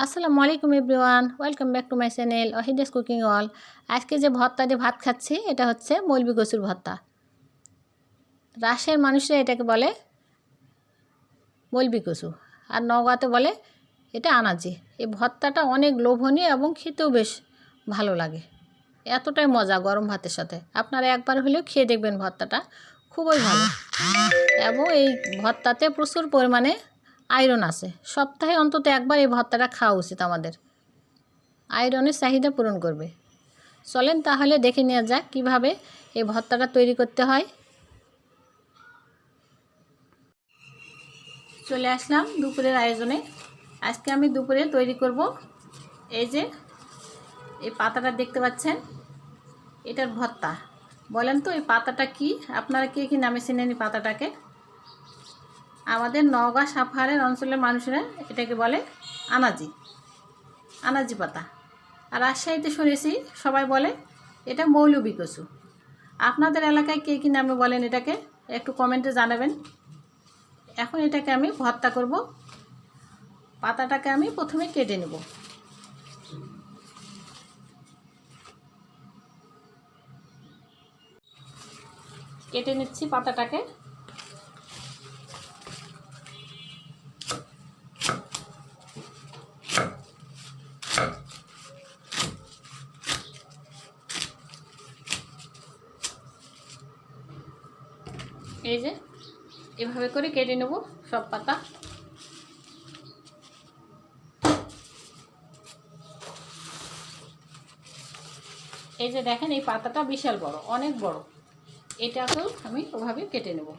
আসসালামু আলাইকুম everyone, welcome back to my channel Ohida's cooking all. আজকে যে ভর্তা দিয়ে ভাত খাচ্ছি এটা হচ্ছে মৌলবি কচুর ভর্তা। রাজশাহীর মানুষরা এটাকে বলে মৌলবি কচু, আর নওগাঁতে বলে এটা আনাজি। এই ভর্তাটা অনেক লোভনীয় এবং খেতেও বেশ ভালো লাগে, এতটাই মজা গরম ভাতের সাথে। আপনারা একবার হলেও খেয়ে দেখবেন, ভর্তাটা খুবই ভালো। এবং এই ভর্তাতে প্রচুর পরিমাণে আয়রন আছে। সপ্তাহে অন্তত একবার এই ভর্তাটা খাওয়া উচিত আমাদের, আয়রনের চাহিদা পূরণ করবে। চলেন তাহলে দেখে নেওয়া যাক কীভাবে এই ভর্তাটা তৈরি করতে হয়। চলে আসলাম দুপুরের আয়োজনে। আজকে আমি দুপুরে তৈরি করব এই যে এই পাতাটা দেখতে পাচ্ছেন, এটার ভর্তা। বলেন তো এই পাতাটা কি, আপনারা কে কী নামে চেনেন এই পাতাটাকে? আমাদের নওগাঁ সাভারের অঞ্চলের মানুষেরা এটাকে বলে আনাজি, আনাজি পাতা। আর রাজশাহীতে শুনেছি সবাই বলে এটা মৌলবি কচু। আপনাদের এলাকায় কে কী নামে বলেন এটাকে একটু কমেন্টে জানাবেন। এখন এটাকে আমি ভর্তা করব। পাতাটাকে আমি প্রথমে কেটে নেব। কেটে নিচ্ছি পাতাটাকে। এই যে এভাবে করে কেটে নেব সব পাতা। এই যে দেখেন এই পাতাটা বিশাল বড়, অনেক বড়। এটাকেও আমি ওভাবে কেটে নেব।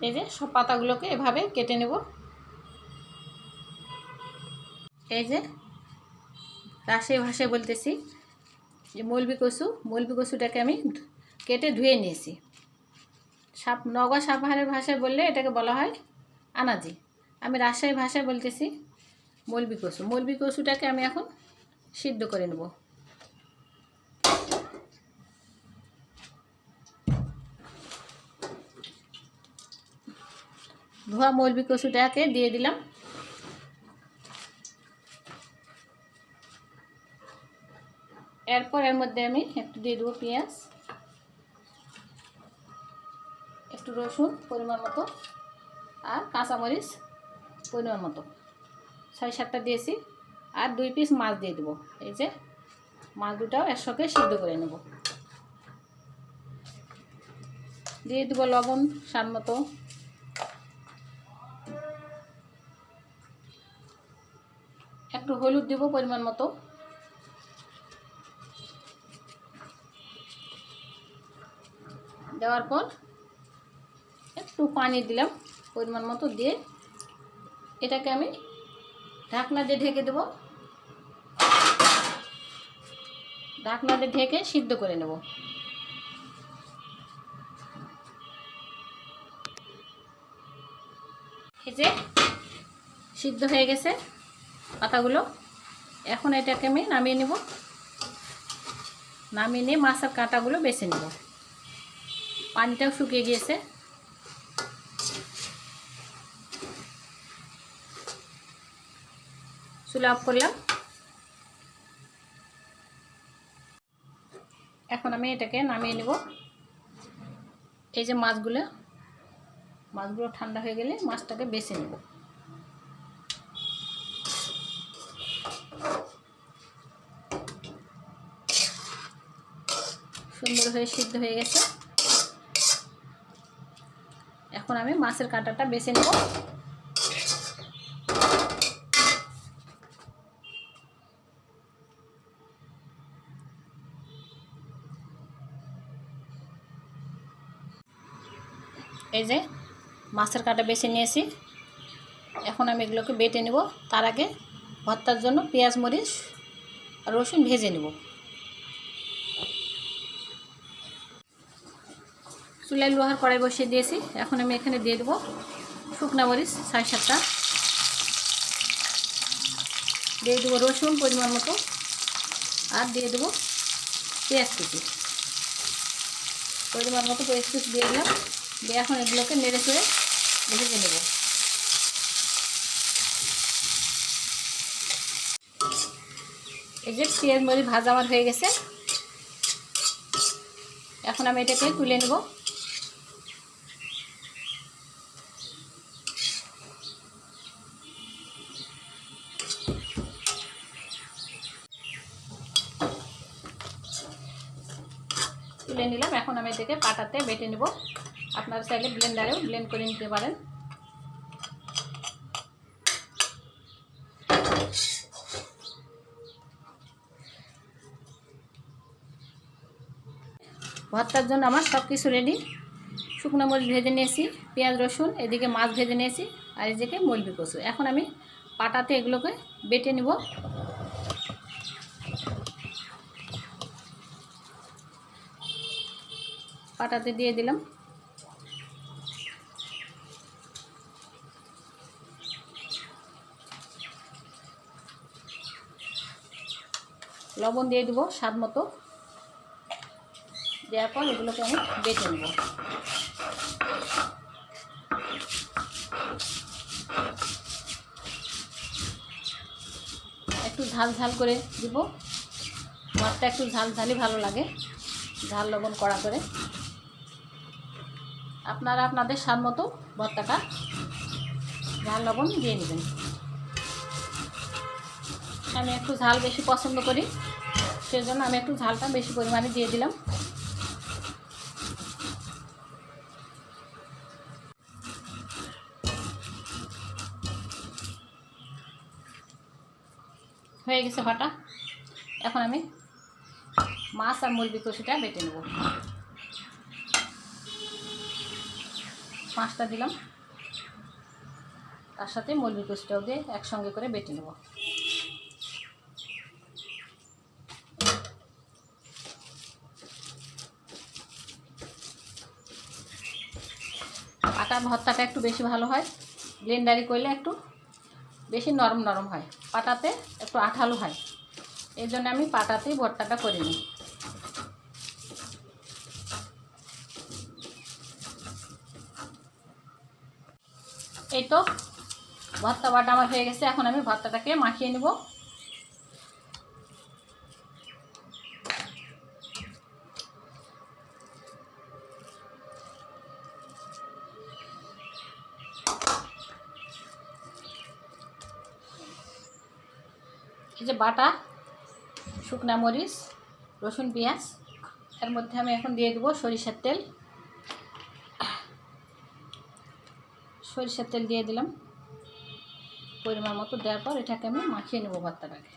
এই যে সব পাতাগুলোকে এভাবে কেটে নেব। এই যে রাজশাহী ভাষায় বলতেছি যে মৌলবি কচু, মৌলবি কচুটাকে আমি কেটে ধুয়ে নিয়েছি। নওগাঁ সাভারের ভাষায় বললে এটাকে বলা হয় আনাজি। আমি রাজশাহী ভাষায় বলতেছি মৌলবি কচু। মৌলবি কচুটাকে আমি এখন সিদ্ধ করে নেব। ধোয়া মৌলবি কচুটাকে দিয়ে দিলাম। এরপর এর মধ্যে আমি একটু দিয়ে দেবো পেঁয়াজ, একটু রসুন পরিমাণ মতো, আর কাঁচামরিচ পরিমাণ মতো 6-7টা দিয়েছি। আর 2 পিস মাছ দিয়ে দেবো। এই যে মাছ দুটাও একসঙ্গে সিদ্ধ করে নেব। দিয়ে দেবো লবণ স্বাদ মতো, একটু হলুদ দেবো পরিমাণ মতো, দেওয়ার পর একটু পানি দিলাম পরিমাণ মতো, দিয়ে এটাকে আমি ঢাকনা দিয়ে ঢেকে দেবো। ঢাকনা দিয়ে ঢেকে সিদ্ধ করে নেব। এই যে সিদ্ধ হয়ে গেছে পাতাগুলো। এখন এটাকে আমি নামিয়ে নেব। নামিয়ে নিয়ে মাছের কাঁটাগুলো বেছে নেব। পানিটাও শুকিয়ে গিয়েছে। চুলা অফ করলাম। এখন আমি এটাকে নামিয়ে নেব। এই যে মাছগুলো ঠান্ডা হয়ে গেলে মাছটাকে বেছে নেব। সুন্দর হয়ে সিদ্ধ হয়ে গেছে। এখন আমি মাছের কাঁটাটা বেছে নেব। এই যে মাছের কাঁটা বেছে নিয়েছি। এখন আমি এগুলোকে বেটে নেব। তার আগে ভর্তার জন্য পেঁয়াজ মরিচ আর রসুন ভেজে নেব। চুলায় লোহার কড়াই বসিয়ে দিয়েছি। এখন আমি এখানে দিয়ে দেবো শুকনো মরিচ 6-7টা, দিয়ে দেবো রসুন পরিমাণ মতো, আর দিয়ে দেবো পেঁয়াজ কুচি পরিমাণ মতো, পেঁয়াজ কুচি দিয়ে দিলাম। দিয়ে এখন এগুলোকে নেড়ে চেড়ে ভেজে নেব। এই যে পেঁয়াজ মরিচ ভাজা আমার হয়ে গেছে। এখন আমি এটাকে তুলে নেব। তুলে নিলাম। এখন আমি এটাকে পাটাতে বেটে নেব। আপনারা চাইলে ব্লেন্ডারেও ব্লেন্ড করে নিতে পারেন। ভর্তার জন্য আমার সব কিছু রেডি। শুকনো মরিচ ভেজে নিয়েছি, পেঁয়াজ রসুন, এদিকে মাছ ভেজে নিয়েছি, আর এদিকে মলবি কচু। এখন আমি পাটাতে এগুলোকে বেটে নেব। পাটাতে দিয়ে দিলাম। লবণ দিয়ে দেবো স্বাদ মতো। দেওয়ার পর এগুলোকে আমি বেটে নেব। একটু ঝাল ঝাল করে দিব। ভাতটা একটু ঝাল ঝালই ভালো লাগে, ঝাল লবণ কড়া করে। আপনারা আপনাদের স্বাদ মতো ভর্তাটা ঝাল লবণ দিয়ে নেবেন। আমি একটু ঝাল বেশি পছন্দ করি, সেজন্য আমি একটু ঝালটা বেশি পরিমাণে দিয়ে দিলাম। হয়ে গেছে বাটা। এখন আমি মাছ আর মুরগি কষিটা বেটে নেব। মাছটা দিলাম, তার সাথে মুরগি কষিটাও দিয়ে একসঙ্গে করে বেটে নেব। পাটার ভর্তাটা একটু বেশি ভালো হয়, ব্লেন্ডারি করলে একটু বেশি নরম নরম হয়, পাটাতে একটু আঠালো হয়। এই জন্য আমি পাটাতেই ভর্তাটা করে নিই। এই তো ভর্তা বাটা আমার হয়ে গেছে। এখন আমি ভর্তাটাকে মাখিয়ে নেব। এই যে বাটা শুকনা মরিচ, রসুন, পেঁয়াজ, এর মধ্যে আমি এখন দিয়ে দেবো সরিষার তেল। সরিষার তেল দিয়ে দিলাম পরিমাণ মতো। দেওয়ার পর এটাকে আমি মাখিয়ে নেব ভর্তাটাকে।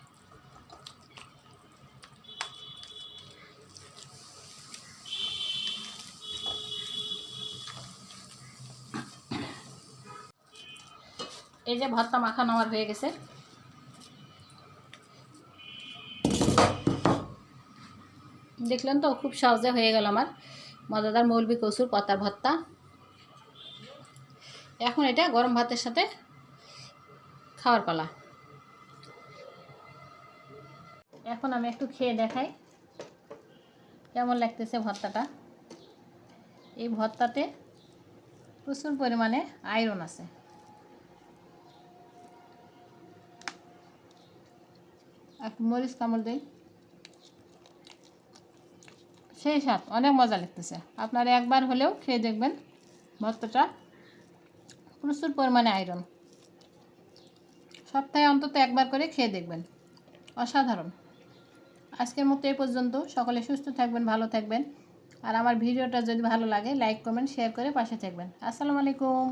এই যে ভর্তা মাখানো আমার হয়ে গেছে। দেখলেন তো, খুব সহজে হয়ে গেল আমার মজাদার মৌলবি কচুর পাতার ভর্তা। এখন এটা গরম ভাতের সাথে খাওয়ার পালা। এখন আমি একটু খেয়ে দেখাই কেমন লাগতেছে ভর্তাটা। এই ভর্তাতে প্রচুর পরিমাণে আয়রন আছে। একটু মরিচ কামড় দিই, সেই স্বাদ, অনেক মজা লাগতেছে। আপনারা একবার হলেও খেয়ে দেখবেন ভর্তাটা। প্রচুর পরিমাণে আয়রন, সপ্তাহে অন্তত একবার করে খেয়ে দেখবেন, অসাধারণ। আজকের মতো এই পর্যন্ত। সকলে সুস্থ থাকবেন, ভালো থাকবেন। আর আমার ভিডিওটা যদি ভালো লাগে লাইক কমেন্ট শেয়ার করে পাশে থাকবেন। আসসালামু আলাইকুম।